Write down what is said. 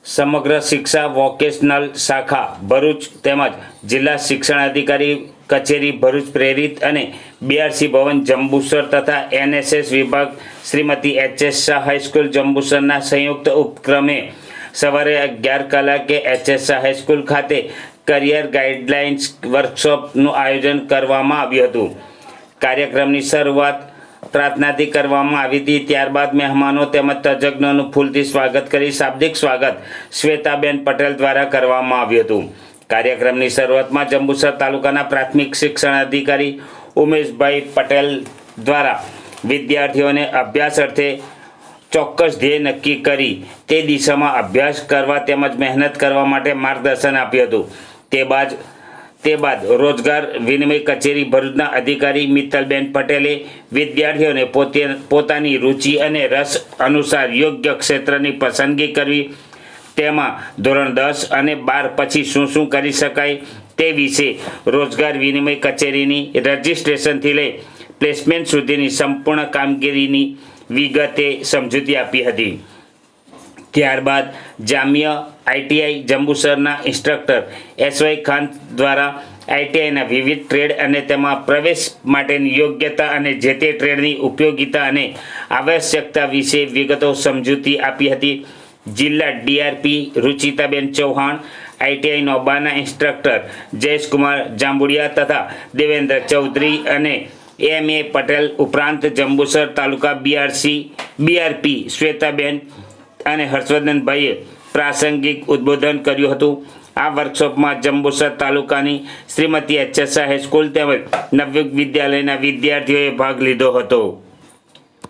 સમગ્ર શિક્ષા વોકેશનલ શાખા ભરૂચ તેમજ જિલ્લા શિક્ષણાધિકારી કચેરી ભરૂચ પ્રેરિત અને બીઆરસી ભવન જંબુસર તથા એનએસએસ વિભાગ શ્રીમતી એચ.એસ. શાહ હાઈસ્કૂલ જંબુસરના સંયુક્ત ઉપક્રમે સવારે 11 કલાકે એચ.એસ. શાહ હાઈસ્કૂલ ખાતે કરિયર ગાઈડલાઇન્સ વર્કશોપનું આયોજન કરવામાં આવ્યું હતું। કાર્યક્રમની શરૂઆત પ્રાર્થનાથી કરવામાં આવી હતી। ત્યારબાદ મહેમાનો તેમજ તજજ્ઞોનું ફૂલથી સ્વાગત કરી શાબ્દિક સ્વાગત શ્વેતાબેન પટેલ દ્વારા કરવામાં આવ્યું હતું। કાર્યક્રમની શરૂઆતમાં જંબુસર તાલુકાના પ્રાથમિક શિક્ષણાધિકારી ઉમેશભાઈ પટેલ દ્વારા વિદ્યાર્થીઓને અભ્યાસ અર્થે ચોક્કસ ધ્યેય નક્કી કરી તે દિશામાં અભ્યાસ કરવા તેમજ મહેનત કરવા માટે માર્ગદર્શન આપ્યું હતું। તે બાદ રોજગાર વિનિમય કચેરી ભરૂચના અધિકારી મિત્તલબેન પટેલે વિદ્યાર્થીઓને પોતાની રુચિ અને રસ અનુસાર યોગ્ય ક્ષેત્રની પસંદગી કરવી, તેમાં ધોરણ 10 અને 12 પછી શું કરી શકાય તે વિશે રોજગાર વિનિમય કચેરીની રજિસ્ટ્રેશનથી લઈ પ્લેસમેન્ટ સુધીની સંપૂર્ણ કામગીરીની વિગતે સમજૂતી આપી હતી। ત્યારબાદ જામિયા આઈટીઆઈ જંબુસરના ઇન્સ્ટ્રક્ટર એસ.વાય. ખાન દ્વારા આઈટીઆઈના વિવિધ ટ્રેડ અને તેમાં પ્રવેશ માટેની યોગ્યતા અને જે તે ટ્રેડની ઉપયોગિતા અને આવશ્યકતા વિશે વિગતો સમજૂતી આપી હતી। જિલ્લા ડીઆરપી રુચિતાબેન ચૌહાણ, આઈટીઆઈ નોબાના ઇન્સ્ટ્રક્ટર જયેશકુમાર જાંબુડિયા તથા દેવેન્દ્ર ચૌધરી અને એમ.એ. પટેલ ઉપરાંત જંબુસર તાલુકા બીઆરપી શ્વેતાબેન અને હર્ષવર્ધનભાઈએ પ્રાસંગિક ઉદ્બોધન કર્યું હતું। આ વર્કશોપમાં જંબુસર તાલુકાની શ્રીમતી એચ.એસ. શાહ હાઈસ્કૂલ તેમજ નવયુગ વિદ્યાલયના વિદ્યાર્થીઓએ ભાગ લીધો હતો।